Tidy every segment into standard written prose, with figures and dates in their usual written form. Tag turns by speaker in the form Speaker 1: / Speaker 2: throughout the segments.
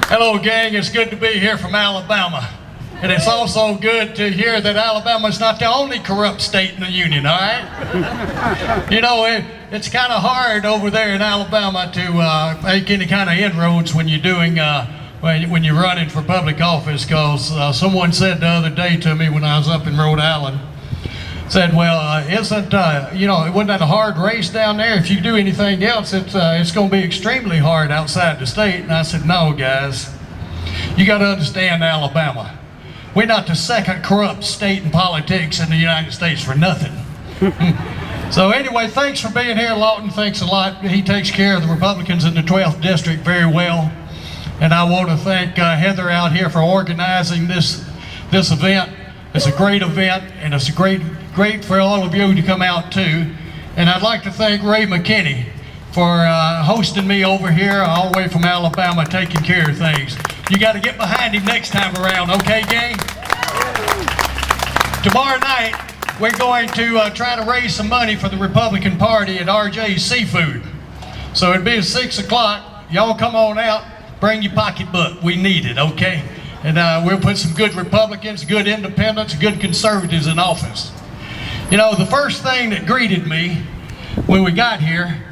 Speaker 1: Hello, gang. It's good to be here from Alabama. And it's also good to hear that Alabama's not the only corrupt state in the union, all right? You know, it's kind of hard over there in Alabama to make any kind of inroads when you're doing, when you're running for public office, because someone said the other day to me when I was up in Rhode Island, said, well, isn't, you know, wasn't that a hard race down there? If you do anything else, it's going to be extremely hard outside the state. And I said, no, guys, you got to understand Alabama. We're not the second corrupt state in politics in the United States for nothing. So anyway, thanks for being here, Lawton. Thanks a lot. He takes care of the Republicans in the 12th District very well. And I want to thank Heather out here for organizing this event. It's a great event, and it's great for all of you to come out too. And I'd like to thank Ray McKinney for hosting me over here all the way from Alabama, taking care of things. You got to get behind him next time around, okay, gang? Tomorrow night, we're going to try to raise some money for the Republican Party at RJ's Seafood. So it'll be at 6 o'clock. Y'all come on out, bring your pocketbook. We need it, okay? And we'll put some good Republicans, good independents, good conservatives in office. You know, the first thing that greeted me when we got here,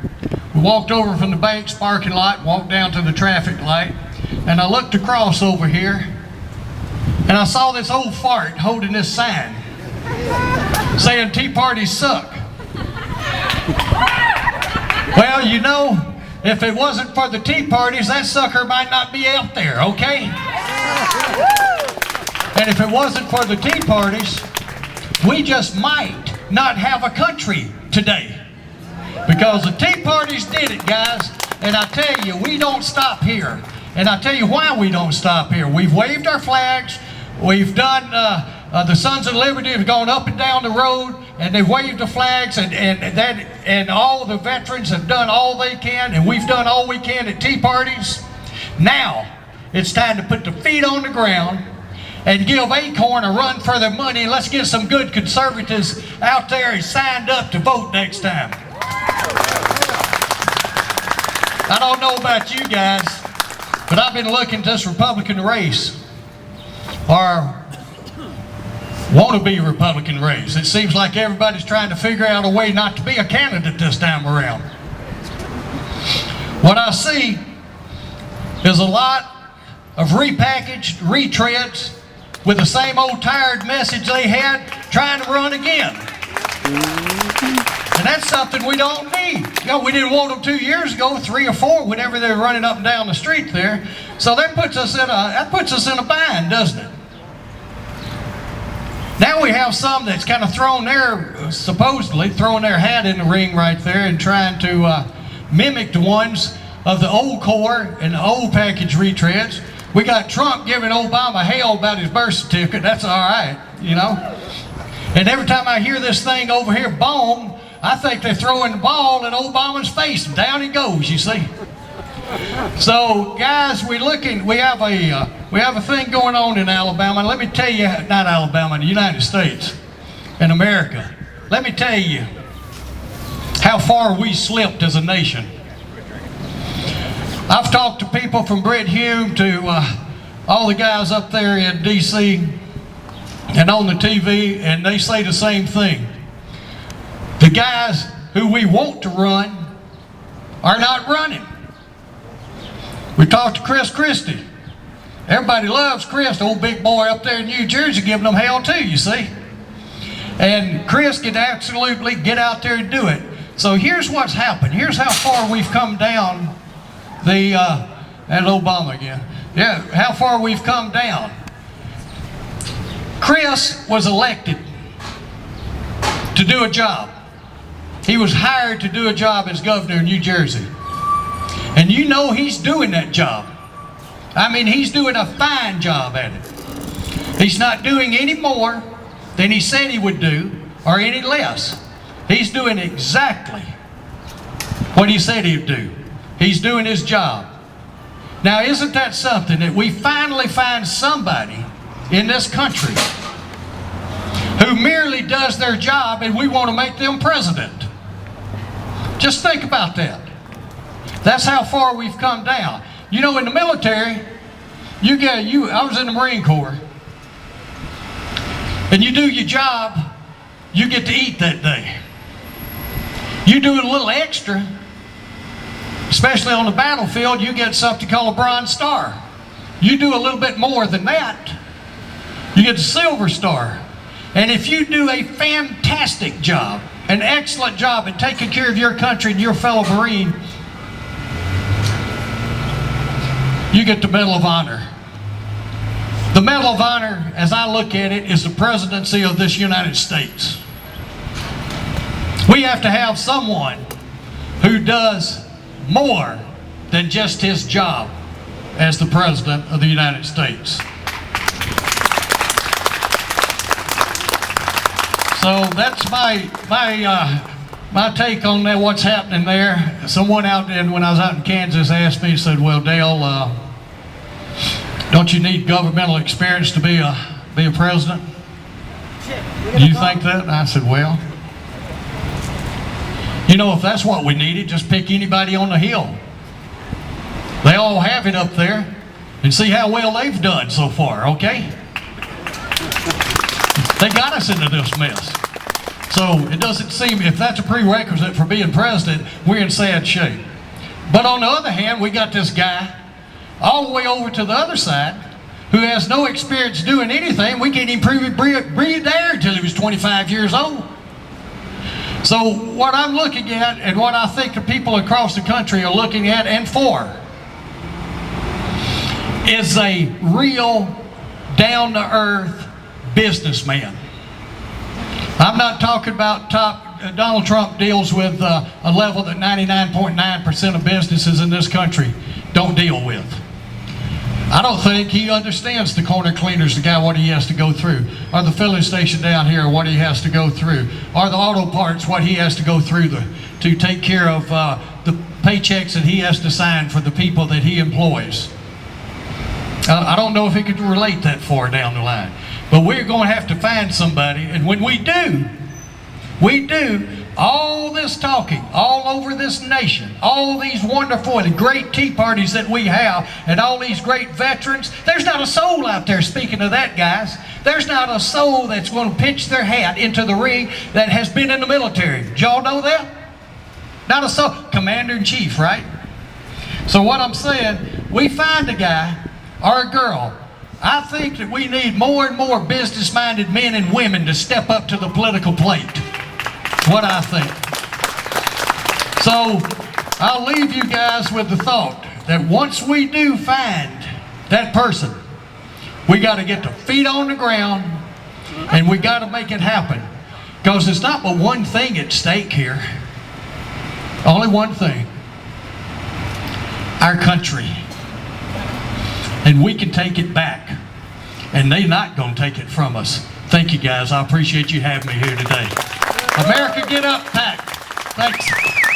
Speaker 1: we walked over from the bank's parking lot, walked down to the traffic light, and I looked across over here, and I saw this old fart holding this sign saying Tea Parties suck. Well, you know, if it wasn't for the Tea Parties, that sucker might not be out there, okay? And if it wasn't for the Tea Parties, we just might not have a country today. Because the Tea Parties did it, guys. And I tell you, we don't stop here. And I tell you why we don't stop here. We've waved our flags. We've done, the Sons of Liberty have gone up and down the road, and they've waved the flags, and all the veterans have done all they can, and we've done all we can at Tea Parties. Now, it's time to put the feet on the ground and give Acorn a run for their money. Let's get some good conservatives out there and signed up to vote next time. I don't know about you guys, but I've been looking at this Republican race, or wannabe Republican race. It seems like everybody's trying to figure out a way not to be a candidate this time around. What I see is a lot of repackaged retreads with the same old tired message they had, trying to run again. And that's something we don't need. You know, we didn't want them 2 years ago, 3 or 4, whenever they were running up and down the street there. So that puts us in a bind, doesn't it? Now we have some that's kind of supposedly throwing their hat in the ring right there and trying to mimic the ones of the old core and the old package retreads. We got Trump giving Obama hell about his birth certificate. That's all right, you know. And every time I hear this thing over here, boom, I think they're throwing the ball in Obama's face, and down he goes, you see. So, guys, we have a thing going on in Alabama. Let me tell you, not Alabama, the United States and America. Let me tell you how far we slipped as a nation. I've talked to people from Brett Hume to all the guys up there in D.C. and on the TV, and they say the same thing. The guys who we want to run are not running. We talked to Chris Christie. Everybody loves Chris, the old big boy up there in New Jersey, giving them hell too, you see. And Chris can absolutely get out there and do it. So here's what's happened. Here's how far we've come down and Obama again. Yeah, how far we've come down. Chris was elected to do a job. He was hired to do a job as governor of New Jersey. And you know he's doing that job. I mean, he's doing a fine job at it. He's not doing any more than he said he would do, or any less. He's doing exactly what he said he'd do. He's doing his job. Now, isn't that something that we finally find somebody in this country who merely does their job and we want to make them president? Just think about that. That's how far we've come down. You know, in the military, I was in the Marine Corps, and you do your job, you get to eat that day. You do a little extra, especially on the battlefield, you get something called a Bronze Star. You do a little bit more than that, you get a Silver Star. And if you do a fantastic job, an excellent job in taking care of your country and your fellow Marine, you get the Medal of Honor. The Medal of Honor, as I look at it, is the presidency of this United States. We have to have someone who does more than just his job as the President of the United States. So that's my take on that, what's happening there. Someone out there, when I was out in Kansas, asked me, said, well, Dale, don't you need governmental experience to be a president? Do you think that? And I said, well, you know, if that's what we needed, just pick anybody on the Hill. They all have it up there, and see how well they've done so far, okay? They got us into this mess. So it doesn't seem, if that's a prerequisite for being president, we're in sad shape. But on the other hand, we got this guy all the way over to the other side who has no experience doing anything. We can't even breathe air until he was 25 years old. So what I'm looking at, and what I think the people across the country are looking at and for, is a real down-to-earth businessman. I'm not talking about Donald Trump deals with a level that 99.9% of businesses in this country don't deal with. I don't think he understands the corner cleaners, the guy, what he has to go through, or the filling station down here, what he has to go through, or the auto parts, what he has to go through to take care of the paychecks that he has to sign for the people that he employs. I don't know if he could relate that far down the line. But we're going to have to find somebody, and when we do, all this talking all over this nation, all these wonderful and great tea parties that we have, and all these great veterans, there's not a soul out there, speaking of that, guys, there's not a soul that's going to pitch their hat into the ring that has been in the military. Did y'all know that? Not a soul. Commander-in-Chief, right? So what I'm saying, we find a guy or a girl. I think that we need more and more business-minded men and women to step up to the political plate. That's what I think. So I'll leave you guys with the thought that once we do find that person, we got to get the feet on the ground and we got to make it happen. Because there's not but one thing at stake here. Only one thing. Our country. And we can take it back. And they're not going to take it from us. Thank you, guys. I appreciate you having me here today. America, get up, pack. Thanks.